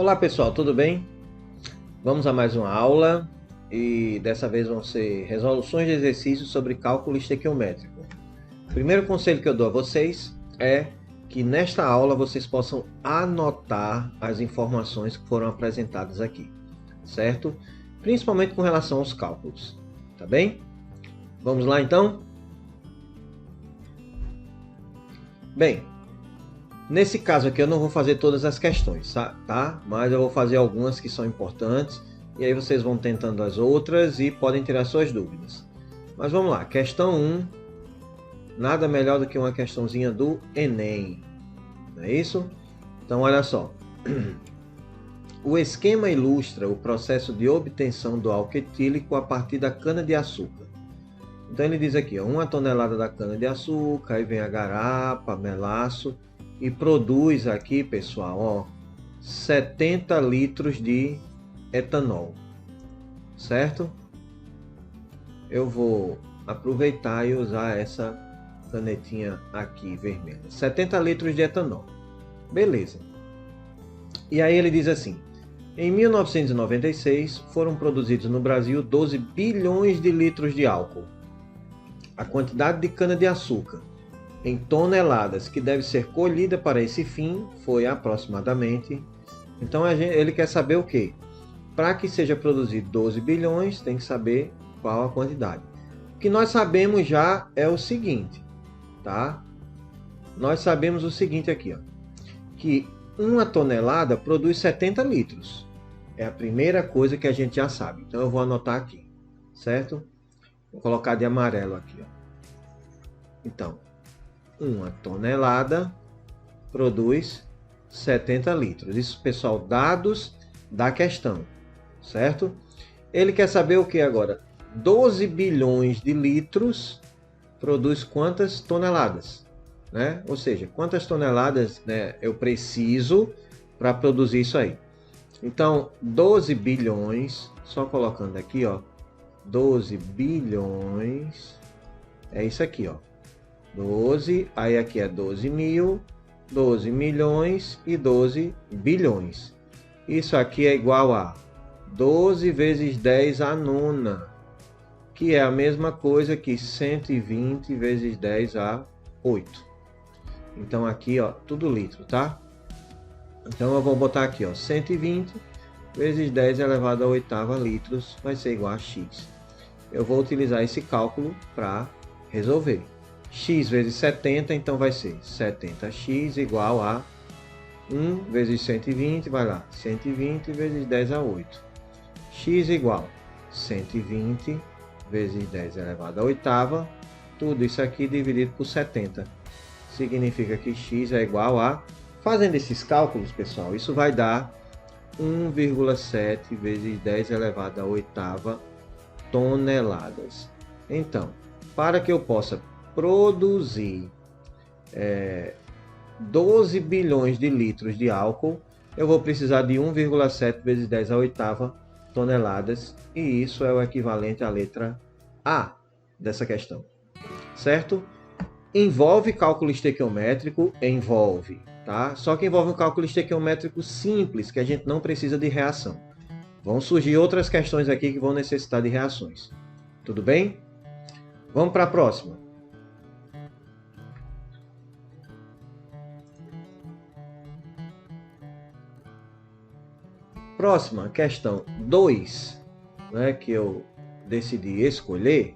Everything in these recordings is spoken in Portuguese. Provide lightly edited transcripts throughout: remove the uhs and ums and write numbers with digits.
Olá pessoal, tudo bem? Vamos a mais uma aula e dessa vez vão ser resoluções de exercícios sobre cálculo estequiométrico. O primeiro conselho que eu dou a vocês é que nesta aula vocês possam anotar as informações que foram apresentadas aqui, certo? Principalmente com relação aos cálculos, tá bem? Vamos lá então? Bem, nesse caso aqui eu não vou fazer todas as questões, tá? Mas eu vou fazer algumas que são importantes e aí vocês vão tentando as outras e podem tirar suas dúvidas. Mas vamos lá, questão 1, nada melhor do que uma questãozinha do Enem, não é isso? Então olha só, o esquema ilustra o processo de obtenção do álcool etílico a partir da cana-de-açúcar. Então ele diz aqui, ó, 1 tonelada da cana-de-açúcar, aí vem a garapa, melaço, e produz aqui, pessoal, ó, 70 litros de etanol, certo? Eu vou aproveitar e usar essa canetinha aqui vermelha. 70 litros de etanol. Beleza. E aí ele diz assim, em 1996 foram produzidos no Brasil 12 bilhões de litros de álcool. A quantidade de cana-de-açúcar em toneladas que deve ser colhida para esse fim foi aproximadamente. Então ele quer saber o quê? Para que seja produzido 12 bilhões, tem que saber qual a quantidade. O que nós sabemos já é o seguinte, tá? Nós sabemos o seguinte aqui, ó, que 1 tonelada produz 70 litros. É a primeira coisa que a gente já sabe. Então eu vou anotar aqui, certo? Vou colocar de amarelo aqui, ó. Então, 1 tonelada produz 70 litros. Isso, pessoal, dados da questão, certo? Ele quer saber o que agora? 12 bilhões de litros produz quantas toneladas? Né? Ou seja, quantas toneladas, né, eu preciso para produzir isso aí? Então, 12 bilhões, só colocando aqui, ó, 12 bilhões, é isso aqui, ó. 12, aí aqui é 12 mil, 12 milhões e 12 bilhões. Isso aqui é igual a 12 vezes 10 à nona, que é a mesma coisa que 120 vezes 10 a 8. Então aqui, ó, tudo litro, tá? Então eu vou botar aqui, ó, 120 vezes 10 elevado à oitava litros vai ser igual a x. Eu vou utilizar esse cálculo para resolver. X vezes 70, então vai ser 70x igual a 1 vezes 120, vai lá, 120 vezes 10 a 8. X igual 120 vezes 10 elevado à oitava, tudo isso aqui dividido por 70. Significa que x é igual a, fazendo esses cálculos, pessoal, isso vai dar 1,7 vezes 10 elevado à oitava toneladas. Então, para que eu possa produzir 12 bilhões de litros de álcool, eu vou precisar de 1,7 vezes 10 à oitava toneladas, e isso é o equivalente à letra A dessa questão, certo? Envolve cálculo estequiométrico? Envolve, tá? Só que envolve um cálculo estequiométrico simples, que a gente não precisa de reação. Vão surgir outras questões aqui que vão necessitar de reações. Tudo bem? Vamos para a próxima. Próxima, questão 2, né, que eu decidi escolher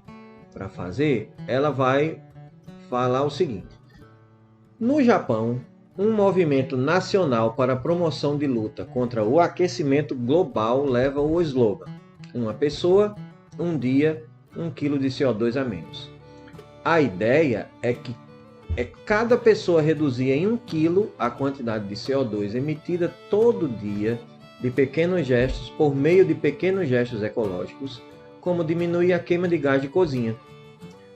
para fazer, ela vai falar o seguinte. No Japão, um movimento nacional para a promoção de luta contra o aquecimento global leva o slogan: uma pessoa, um dia, 1 quilo de CO2 a menos. A ideia é que cada pessoa reduzir em 1 quilo a quantidade de CO2 emitida todo dia de pequenos gestos por meio de pequenos gestos ecológicos, como diminuir a queima de gás de cozinha.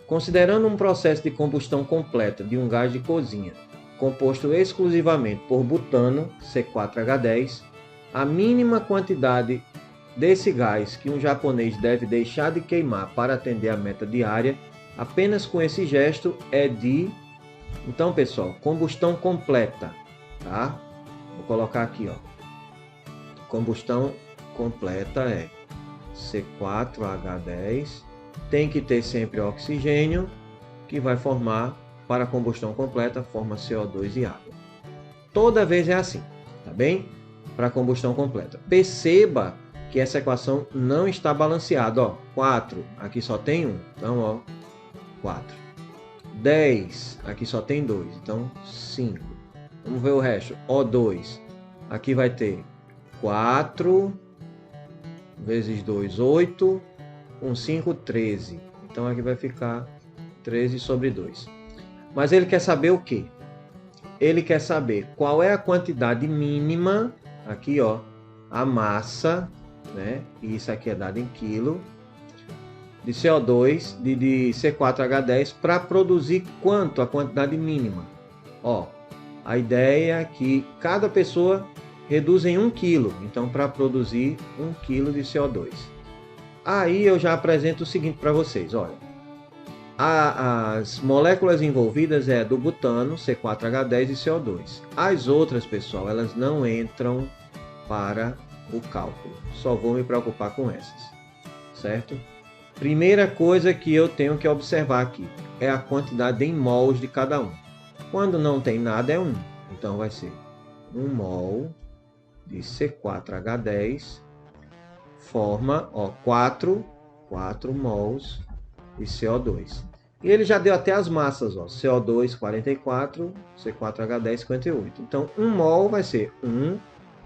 Considerando um processo de combustão completa de um gás de cozinha, composto exclusivamente por butano, C4H10, a mínima quantidade desse gás que um japonês deve deixar de queimar para atender a meta diária, apenas com esse gesto, é de... Então, pessoal, combustão completa, tá? Vou colocar aqui, ó. combustão completa é C4H10, tem que ter sempre oxigênio, que vai formar, para a combustão completa, forma CO2 e água. Toda vez é assim, tá bem? Para a combustão completa. Perceba que essa equação não está balanceada, ó. 4, aqui só tem 1, então, ó, 4. 10, aqui só tem 2, então 5. Vamos ver o resto. O2, aqui vai ter 4 vezes 2, 8, 5, 13. Então aqui vai ficar 13 sobre 2. Mas ele quer saber o quê? Ele quer saber qual é a quantidade mínima, aqui ó, a massa, né? E isso aqui é dado em quilo, de CO2, de C4H10, para produzir quanto a quantidade mínima? Ó, a ideia é que cada pessoa reduz em 1 kg, então para produzir 1 kg de CO2. Aí eu já apresento o seguinte para vocês, olha. As moléculas envolvidas é do butano, C4H10 e CO2. As outras, pessoal, elas não entram para o cálculo. Só vou me preocupar com essas, certo? Primeira coisa que eu tenho que observar aqui é a quantidade em mols de cada um. Quando não tem nada é 1. Então vai ser 1 mol de C4H10 forma, ó, 4 mols de CO2. E ele já deu até as massas, ó, CO2 44, C4H10 58. Então 1 mol vai ser 1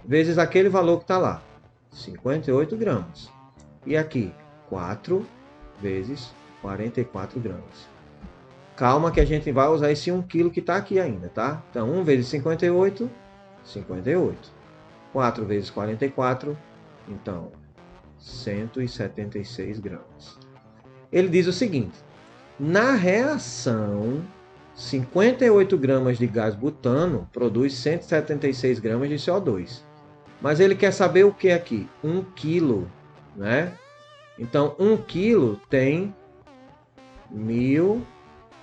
vezes aquele valor que está lá, 58 gramas. E aqui 4 vezes 44 gramas. Calma que a gente vai usar esse 1 kg que está aqui ainda, tá? Então 1 vezes 58, 58. 4 vezes 44, então 176 gramas. Ele diz o seguinte: na reação, 58 gramas de gás butano produz 176 gramas de CO2. Mas ele quer saber o que aqui? 1 kg, né? Então, 1 kg tem 1000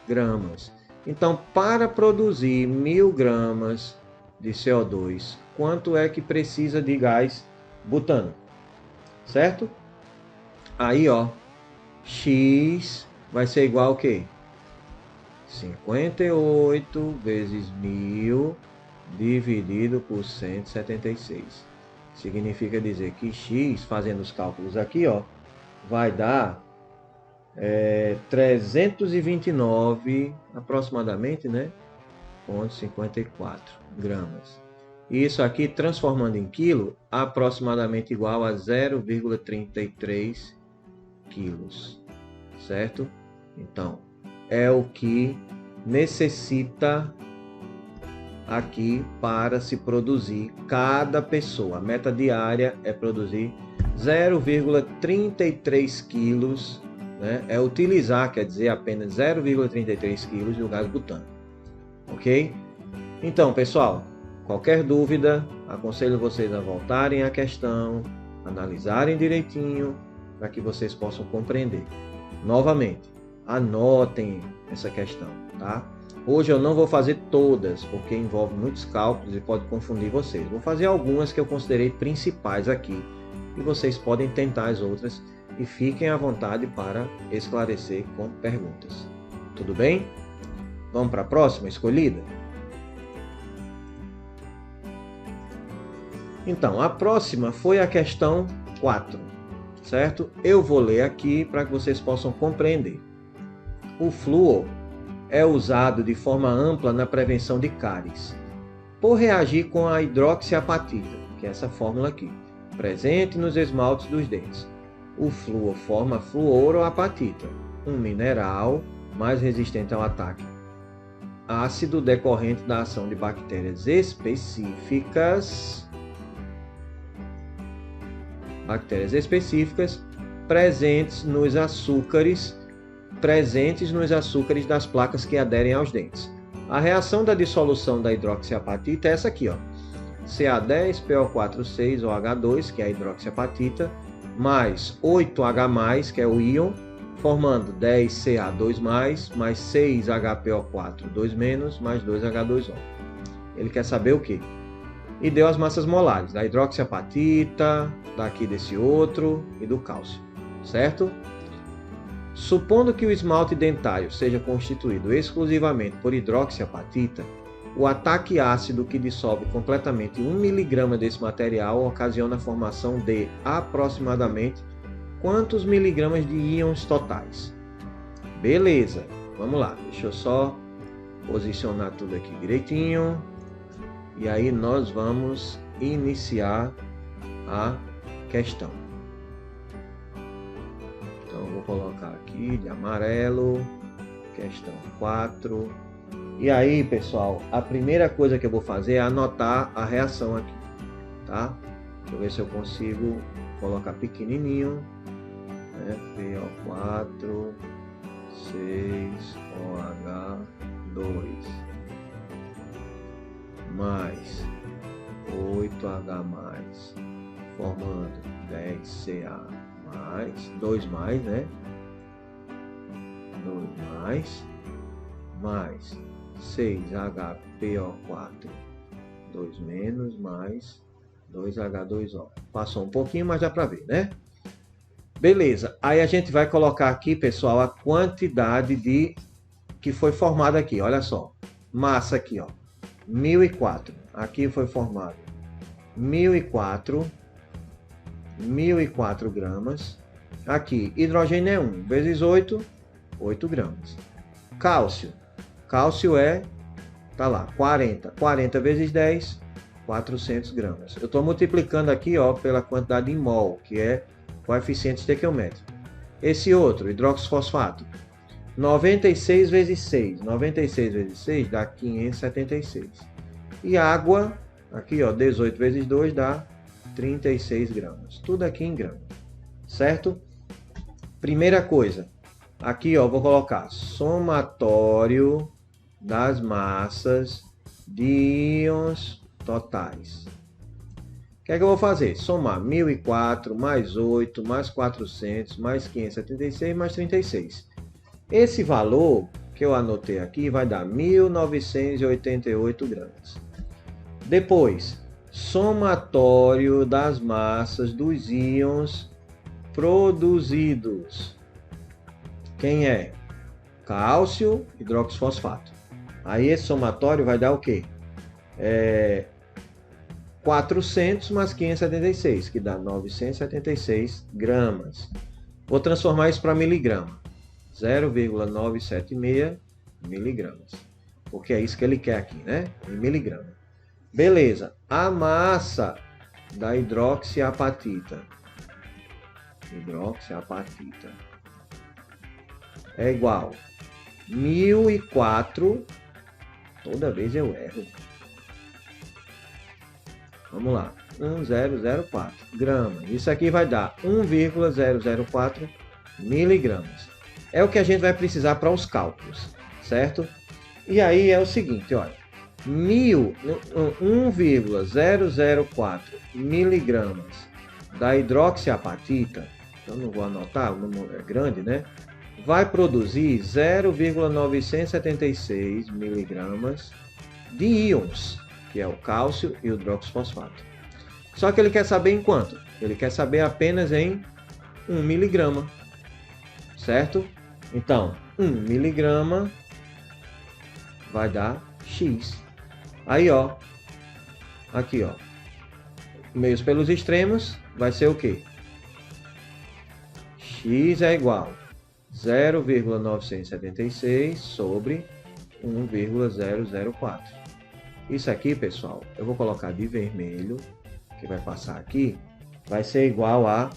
gramas. Então, para produzir 1000 gramas de CO2, quanto é que precisa de gás butano? Certo? Aí, ó, X vai ser igual a quê? 58 vezes 1000 dividido por 176. Significa dizer que X, fazendo os cálculos aqui, ó, vai dar 329, aproximadamente, né? 0,54 gramas. Isso aqui, transformando em quilo, aproximadamente igual a 0,33 quilos, certo? Então, é o que necessita aqui para se produzir cada pessoa. A meta diária é produzir 0,33 quilos, né? É utilizar, quer dizer, apenas 0,33 quilos do gás butano. Ok? Então, pessoal, qualquer dúvida, aconselho vocês a voltarem à questão, analisarem direitinho, para que vocês possam compreender. Novamente, anotem essa questão, tá? Hoje eu não vou fazer todas, porque envolve muitos cálculos e pode confundir vocês. Vou fazer algumas que eu considerei principais aqui, e vocês podem tentar as outras, e fiquem à vontade para esclarecer com perguntas. Tudo bem? Vamos para a próxima escolhida? Então, a próxima foi a questão 4, certo? Eu vou ler aqui para que vocês possam compreender. O flúor é usado de forma ampla na prevenção de cáries, por reagir com a hidroxiapatita, que é essa fórmula aqui, presente nos esmaltes dos dentes. O flúor forma fluoroapatita, um mineral mais resistente ao ataque ácido decorrente da ação de bactérias específicas presentes nos açúcares das placas que aderem aos dentes. A reação da dissolução da hidroxiapatita é essa aqui, ó. CA10PO4,6 OH2, que é a hidroxiapatita, mais 8H+, que é o íon, formando 10CA2+, mais 6HPO4, 2-, mais 2H2O. Ele quer saber o quê? e deu as massas molares da hidroxiapatita, daqui desse outro e do cálcio, certo? Supondo que o esmalte dentário seja constituído exclusivamente por hidroxiapatita, o ataque ácido que dissolve completamente 1 mg desse material ocasiona a formação de aproximadamente quantos miligramas de íons totais? Beleza, vamos lá, deixa eu só posicionar tudo aqui direitinho. E aí nós vamos iniciar a questão. Então eu vou colocar aqui de amarelo, questão 4. E aí, pessoal, a primeira coisa que eu vou fazer é anotar a reação aqui, tá? Deixa eu ver se eu consigo colocar pequenininho, né? PO4, 6OH2 mais 8H mais, formando 10Ca mais, 2 mais, né? 2 mais 6HPO4, 2 menos, mais 2H2O. Passou um pouquinho, mas dá para ver, né? Beleza, aí a gente vai colocar aqui, pessoal, a quantidade de que foi formada aqui, olha só. Massa aqui, ó, 1004. Aqui foi formado 1004 gramas. Aqui, hidrogênio é 1 vezes 8, 8 gramas. Cálcio é, tá lá, 40 vezes 10, 400 gramas. Eu estou multiplicando aqui, ó, pela quantidade em mol, que é coeficiente estequiométrico. Esse outro, hidroxifosfato, 96 vezes 6. 96 vezes 6 dá 576. E água, aqui, ó, 18 vezes 2 dá 36 gramas. Tudo aqui em gramas, certo? Primeira coisa, aqui, ó, vou colocar somatório das massas de íons totais. O que é que eu vou fazer? Somar 1004 mais 8 mais 400 mais 576 mais 36. Esse valor que eu anotei aqui vai dar 1988 gramas. Depois, somatório das massas dos íons produzidos. Quem é? Cálcio, hidroxifosfato. Aí esse somatório vai dar o quê? 400 mais 576, que dá 976 gramas. Vou transformar isso para miligrama. 0,976 miligramas. Porque é isso que ele quer aqui, né? Em miligrama. Beleza. A massa da hidroxiapatita. É igual 1004. Toda vez eu erro. Vamos lá. 1004 gramas. Isso aqui vai dar 1,004 miligramas. É o que a gente vai precisar para os cálculos, certo? E aí é o seguinte, olha. 1,004 miligramas da hidroxiapatita, eu não vou anotar, o número é grande, né? Vai produzir 0,976 miligramas de íons, que é o cálcio e o hidroxifosfato. Só que ele quer saber em quanto? Ele quer saber apenas em 1 miligrama, certo? Então, 1 miligrama vai dar X. Aí, ó, aqui, ó, meios pelos extremos, vai ser o quê? X é igual 0,976 sobre 1,004. Isso aqui, pessoal, eu vou colocar de vermelho, que vai passar aqui, vai ser igual a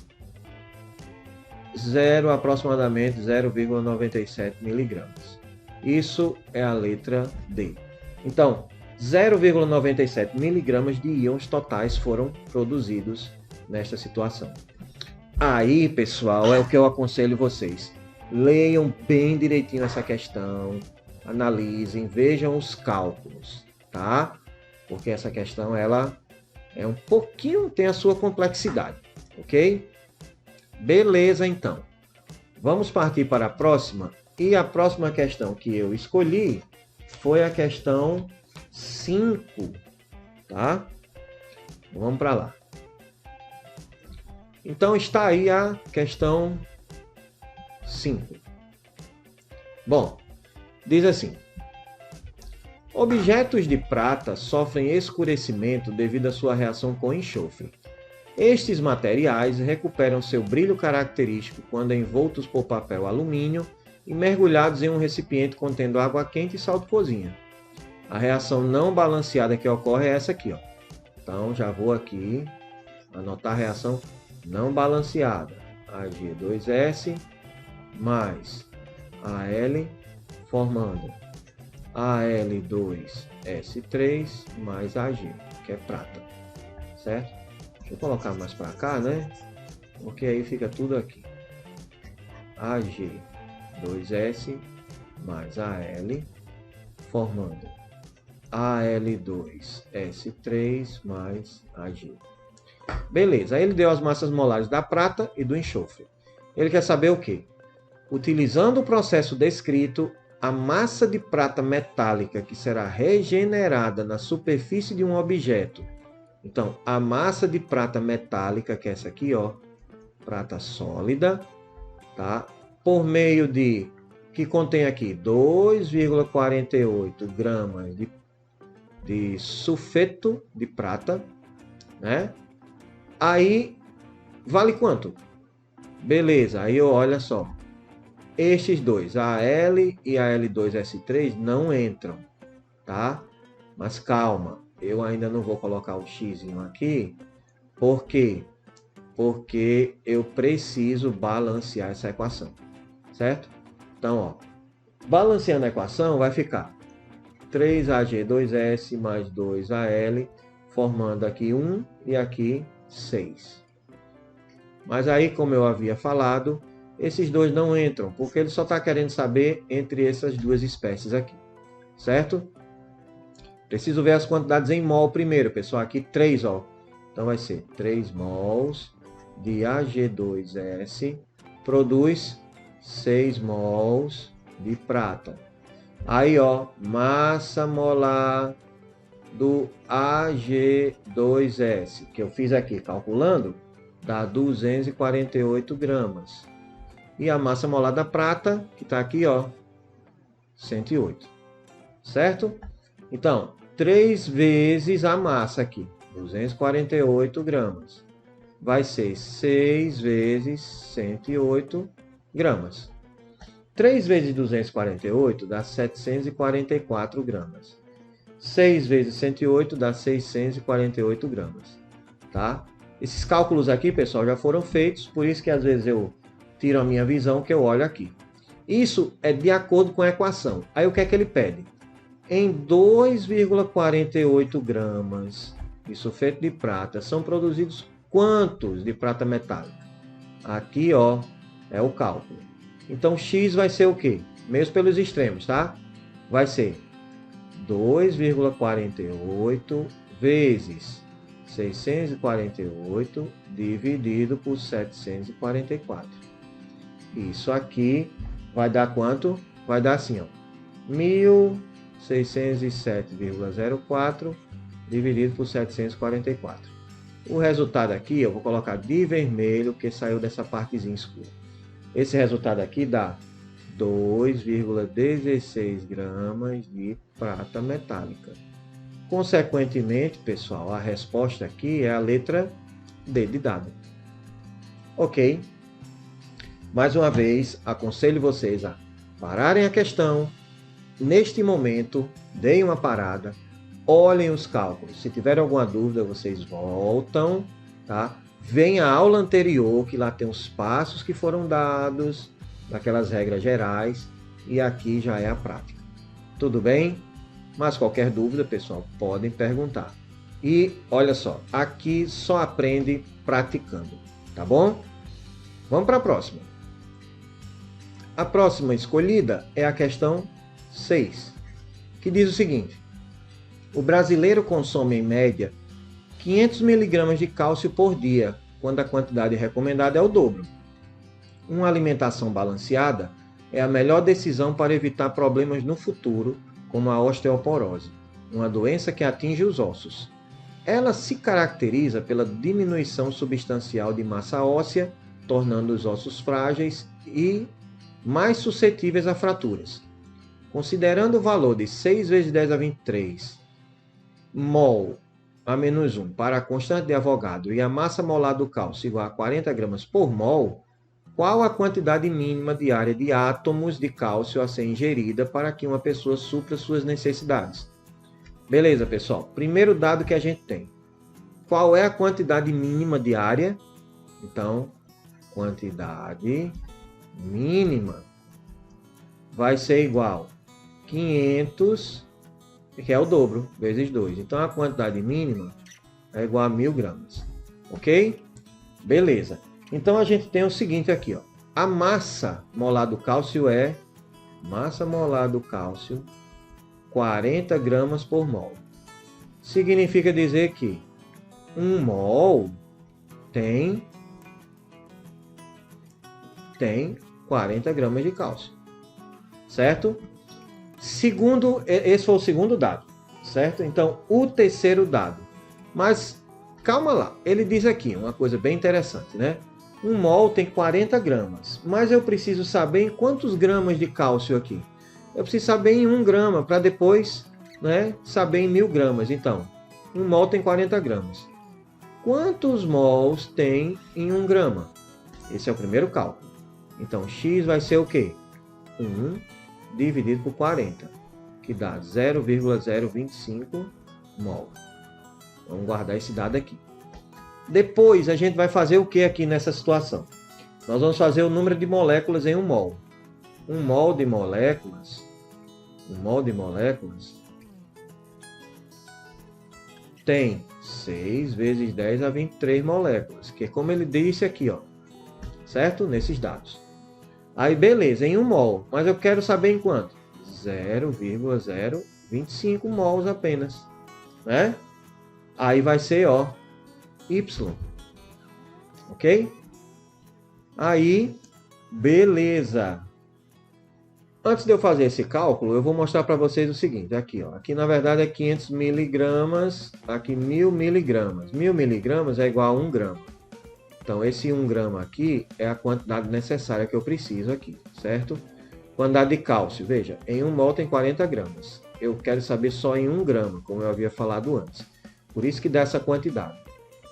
aproximadamente 0,97 miligramas. Isso é a letra D. Então, 0,97 miligramas de íons totais foram produzidos nesta situação. Aí, pessoal, é o que eu aconselho vocês. Leiam bem direitinho essa questão, analisem, vejam os cálculos, tá? Porque essa questão, ela é um pouquinho, tem a sua complexidade, ok? Beleza, então. Vamos partir para a próxima. E a próxima questão que eu escolhi foi a questão 5, tá? Vamos para lá. Então está aí a questão 5. Bom, diz assim: objetos de prata sofrem escurecimento devido à sua reação com enxofre. Estes materiais recuperam seu brilho característico quando envoltos por papel alumínio e mergulhados em um recipiente contendo água quente e sal de cozinha. A reação não balanceada que ocorre é essa aqui, ó. Então já vou aqui anotar a reação não balanceada. Ag2S mais Al formando Al2S3 mais Ag, que é prata, certo? Deixa eu colocar mais para cá, né? Porque aí fica tudo aqui. Ag2S mais Al formando Al2S3 mais Ag. Beleza, aí ele deu as massas molares da prata e do enxofre. Ele quer saber o quê? Utilizando o processo descrito, a massa de prata metálica que será regenerada na superfície de um objeto. Então, a massa de prata metálica, que é essa aqui, ó, prata sólida, tá? Por meio de, que contém aqui 2,48 gramas de sulfeto de prata, né? Aí, vale quanto? Beleza, aí olha só. Estes dois, a Al e a Al2S3, não entram, tá? Mas calma, eu ainda não vou colocar o X aqui. Por quê? Porque eu preciso balancear essa equação, certo? Então, ó, balanceando a equação, vai ficar 3Ag2S mais 2Al, formando aqui 1 e aqui 6. Mas aí, como eu havia falado, esses dois não entram, porque ele só está querendo saber entre essas duas espécies aqui, certo? Preciso ver as quantidades em mol primeiro, pessoal. Aqui 3, ó. Então vai ser 3 mols de Ag2S produz 6 mols de prata. Aí, ó, massa molar do Ag2S, que eu fiz aqui calculando, dá 248 gramas. E a massa molar da prata, que está aqui, ó, 108. Certo? Então, 3 vezes a massa aqui, 248 gramas. Vai ser 6 vezes 108 gramas. 3 vezes 248 dá 744 gramas. 6 vezes 108 dá 648 gramas. Tá? Esses cálculos aqui, pessoal, já foram feitos, por isso que às vezes eu tiro a minha visão que eu olho aqui. Isso é de acordo com a equação. Aí o que é que ele pede? Em 2,48 gramas de sulfeto de prata são produzidos quantos de prata metálica? Aqui, ó, é o cálculo. Então, X vai ser o quê? Mesmo pelos extremos, tá? Vai ser 2,48 vezes 648 dividido por 744. Isso aqui vai dar quanto? Vai dar assim, ó, 1.607,04 dividido por 744. O resultado aqui, eu vou colocar de vermelho, porque saiu dessa partezinha escura. Esse resultado aqui dá 2,16 gramas de prata metálica. Consequentemente, pessoal, a resposta aqui é a letra D de dado. Ok? Mais uma vez, aconselho vocês a pararem a questão. Neste momento, deem uma parada, olhem os cálculos. Se tiverem alguma dúvida, vocês voltam, tá? Vem a aula anterior, que lá tem os passos que foram dados, daquelas regras gerais, e aqui já é a prática. Tudo bem? Mas qualquer dúvida, pessoal, podem perguntar. E olha só, aqui só aprende praticando, tá bom? Vamos para a próxima. A próxima escolhida é a questão 6, que diz o seguinte: o brasileiro consome em média 500 mg de cálcio por dia, quando a quantidade recomendada é o dobro. Uma alimentação balanceada é a melhor decisão para evitar problemas no futuro, como a osteoporose, uma doença que atinge os ossos. Ela se caracteriza pela diminuição substancial de massa óssea, tornando os ossos frágeis e mais suscetíveis a fraturas. Considerando o valor de 6 vezes 10 a 23 mol a menos 1 para a constante de Avogadro e a massa molar do cálcio igual a 40 gramas por mol, qual a quantidade mínima diária de átomos de cálcio a ser ingerida para que uma pessoa supra suas necessidades? Beleza, pessoal. Primeiro dado que a gente tem. Qual é a quantidade mínima diária? Então, quantidade mínima vai ser igual a 500, que é o dobro, vezes 2. Então, a quantidade mínima é igual a 1000 gramas. Ok? Beleza. Então, a gente tem o seguinte aqui, ó. A massa molar do cálcio é massa molar do cálcio 40 gramas por mol. Significa dizer que 1 mol tem 40 gramas de cálcio. Certo? Esse foi o segundo dado. Certo? Então, o terceiro dado. Mas, calma lá. Ele diz aqui uma coisa bem interessante, né? 1 mol tem 40 gramas. Mas eu preciso saber em quantos gramas de cálcio aqui. Eu preciso saber em 1 grama, para depois, né, saber em 1000 gramas. Então, 1 mol tem 40 gramas. Quantos mols tem em 1 grama? Esse é o primeiro cálculo. Então, X vai ser o quê? 1 dividido por 40, que dá 0,025 mol. Vamos guardar esse dado aqui. Depois, a gente vai fazer o que aqui nessa situação? Nós vamos fazer o número de moléculas em 1 mol. 1 mol de moléculas tem 6 vezes 10 a 23 moléculas, que é como ele disse aqui, ó, certo? Nesses dados. Aí, beleza, em 1 mol, mas eu quero saber em quanto? 0,025 mols apenas, né? Aí vai ser, ó, Y, ok? Aí, beleza. Antes de eu fazer esse cálculo, eu vou mostrar para vocês o seguinte, aqui, ó, aqui na verdade é 500 miligramas, aqui 1000 miligramas. 1000 miligramas é igual a 1 grama. Então, esse 1 grama aqui é a quantidade necessária que eu preciso aqui, certo? Quantidade de cálcio, veja, em 1 mol tem 40 gramas. Eu quero saber só em 1 grama, como eu havia falado antes. Por isso que dá essa quantidade.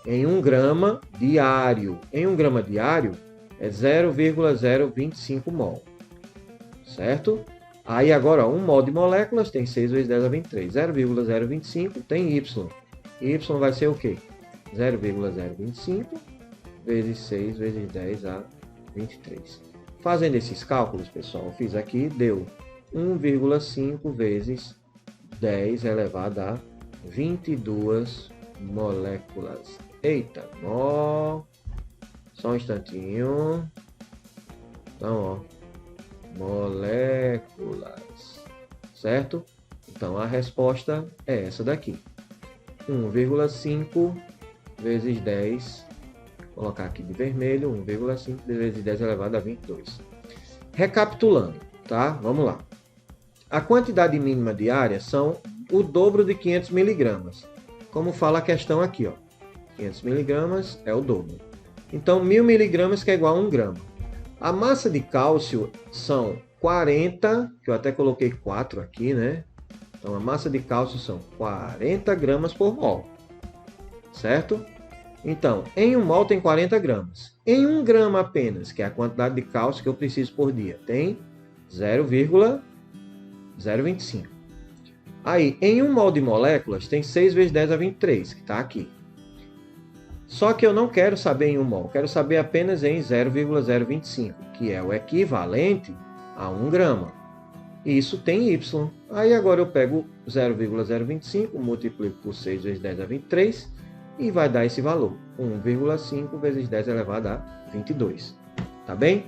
Em 1 grama diário. Em 1 grama diário é 0,025 mol. Certo? Aí agora, 1 mol de moléculas tem 6 vezes 10 a 23. 0,025 tem Y. Y vai ser o quê? 0,025 vezes 6 vezes 10 a 23. Fazendo esses cálculos, pessoal, eu fiz aqui, deu 1,5 vezes 10 elevado a 22 moléculas. Eita, ó. Só um instantinho. Então, ó. Moléculas. Certo? Então, a resposta é essa daqui. 1,5 vezes 10. Vou colocar aqui de vermelho. 1,5 vezes 10 elevado a 22. Recapitulando, tá? Vamos lá. A quantidade mínima diária são o dobro de 500 miligramas. Como fala a questão aqui, ó. 500 miligramas é o dobro. Então, 1000 miligramas que é igual a 1 grama. A massa de cálcio são 40, que eu até coloquei 4 aqui, né? Então, a massa de cálcio são 40 gramas por mol. Certo? Então, em 1 mol tem 40 gramas. Em 1 grama apenas, que é a quantidade de cálcio que eu preciso por dia, tem 0,025. Aí, em 1 mol de moléculas, tem 6 vezes 10 a 23, que está aqui. Só que eu não quero saber em 1 mol, quero saber apenas em 0,025, que é o equivalente a 1 grama. Isso tem Y. Aí agora eu pego 0,025, multiplico por 6 vezes 10 a 23 e vai dar esse valor, 1,5 vezes 10 elevado a 22. Tá bem?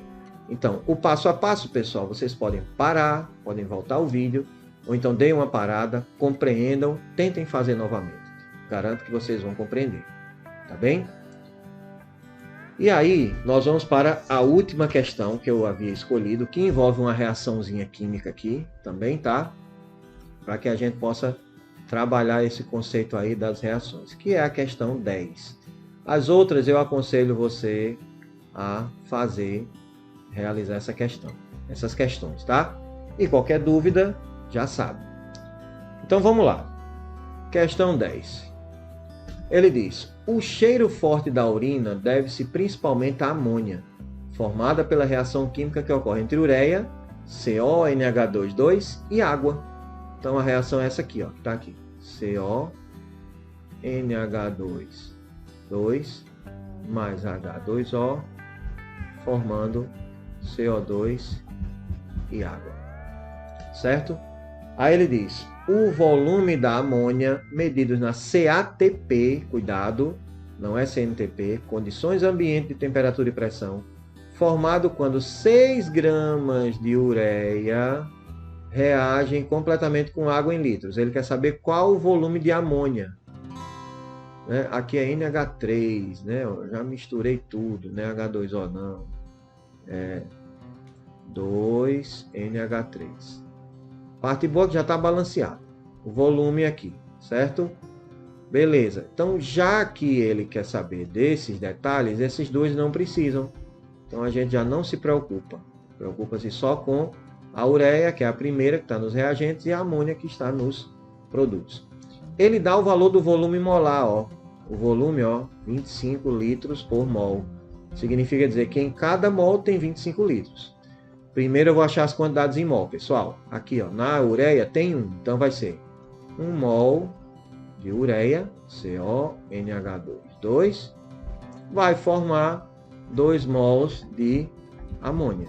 Então, o passo a passo, pessoal, vocês podem parar, podem voltar o vídeo, ou então deem uma parada, compreendam, tentem fazer novamente. Garanto que vocês vão compreender. Tá bem? E aí, nós vamos para a última questão que eu havia escolhido, que envolve uma reaçãozinha química aqui também, tá? Para que a gente possa trabalhar esse conceito aí das reações, que é a questão 10. As outras eu aconselho você a realizar essas questões, tá? E qualquer dúvida, já sabe. Então vamos lá. Questão 10. Ele diz: o cheiro forte da urina deve-se principalmente à amônia, formada pela reação química que ocorre entre ureia, CO, NH2, e água. Então a reação é essa aqui, ó, que está aqui. CO, NH2 mais H2O, formando CO2 e água. Certo? Aí ele diz: o volume da amônia, medido na CATP, cuidado, não é CNTP, condições ambiente de temperatura e pressão, formado quando 6 gramas de ureia reagem completamente com água em litros. Ele quer saber qual o volume de amônia. Né? Aqui é NH3, né? Eu já misturei tudo, né? H2O não. 2NH3. Parte boa que já está balanceado. O volume aqui, certo? Beleza. Então, já que ele quer saber desses detalhes, esses dois não precisam. Então, a gente já não se preocupa. Preocupa-se só com a ureia, que é a primeira que está nos reagentes, e a amônia, que está nos produtos. Ele dá o valor do volume molar, ó. O volume, ó, 25 litros por mol. Significa dizer que em cada mol tem 25 litros. Primeiro eu vou achar as quantidades em mol, pessoal. Aqui, ó, na ureia tem 1, então vai ser 1 mol de ureia, CONH2, vai formar 2 mols de amônia.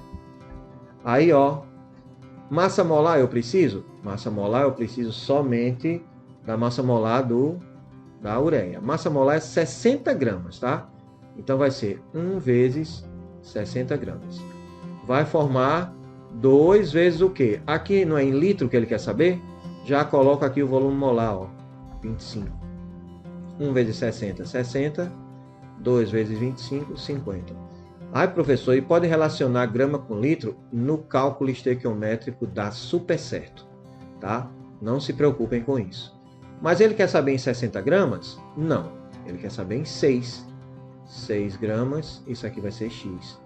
Aí, ó, massa molar eu preciso? Massa molar eu preciso somente da massa molar da ureia. Massa molar é 60 gramas, tá? Então vai ser 1 vezes 60 gramas. Vai formar 2 vezes o quê? Aqui não é em litro que ele quer saber? Já coloco aqui o volume molar, ó, 25. 1 vezes 60, 60. 2 vezes 25, 50. Ai, professor, e pode relacionar grama com litro? No cálculo estequiométrico dá super certo, tá? Não se preocupem com isso. Mas ele quer saber em 60 gramas? Não. Ele quer saber em 6. 6 gramas, isso aqui vai ser X.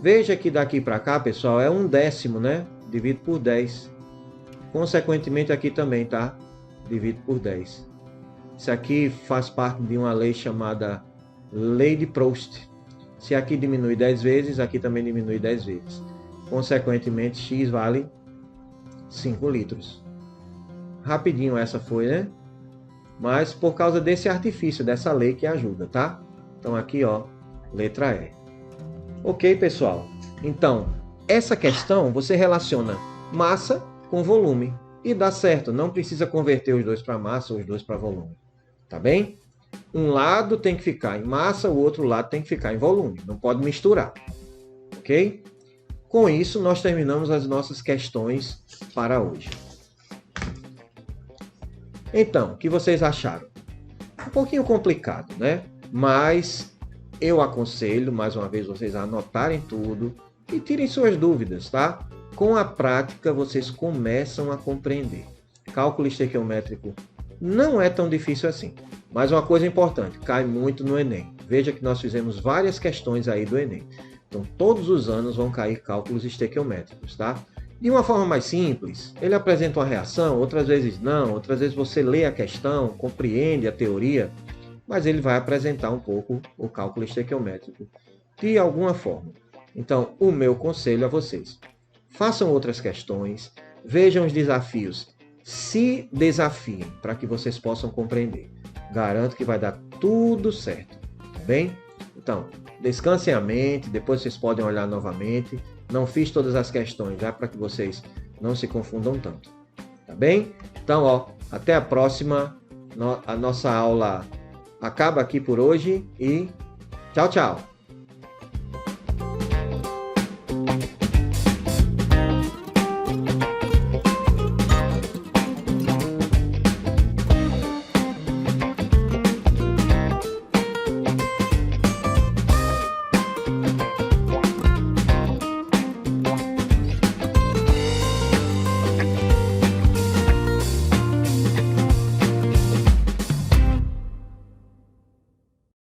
Veja que daqui para cá, pessoal, é 1/10, né? Divido por 10. Consequentemente, aqui também, tá? Divido por 10. Isso aqui faz parte de uma lei chamada Lei de Proust. Se aqui diminui 10 vezes, aqui também diminui 10 vezes. Consequentemente, X vale 5 litros. Rapidinho essa foi, né? Mas por causa desse artifício, dessa lei que ajuda, tá? Então aqui, ó, letra E. Ok, pessoal? Então, essa questão você relaciona massa com volume. E dá certo, não precisa converter os dois para massa ou os dois para volume. Tá bem? Um lado tem que ficar em massa, o outro lado tem que ficar em volume. Não pode misturar. Ok? Com isso, nós terminamos as nossas questões para hoje. Então, o que vocês acharam? Um pouquinho complicado, né? Mas eu aconselho, mais uma vez, vocês a anotarem tudo e tirem suas dúvidas, tá? Com a prática, vocês começam a compreender. Cálculo estequiométrico não é tão difícil assim. Mas uma coisa importante, cai muito no Enem. Veja que nós fizemos várias questões aí do Enem. Então, todos os anos vão cair cálculos estequiométricos, tá? De uma forma mais simples, ele apresenta uma reação, outras vezes não, outras vezes você lê a questão, compreende a teoria, mas ele vai apresentar um pouco o cálculo estequiométrico de alguma forma. Então, o meu conselho a vocês, façam outras questões, vejam os desafios, se desafiem para que vocês possam compreender. Garanto que vai dar tudo certo, tá bem? Então, descansem a mente, depois vocês podem olhar novamente. Não fiz todas as questões, já para que vocês não se confundam tanto, tá bem? Então, ó, até a próxima. A nossa aula acaba aqui por hoje e tchau, tchau!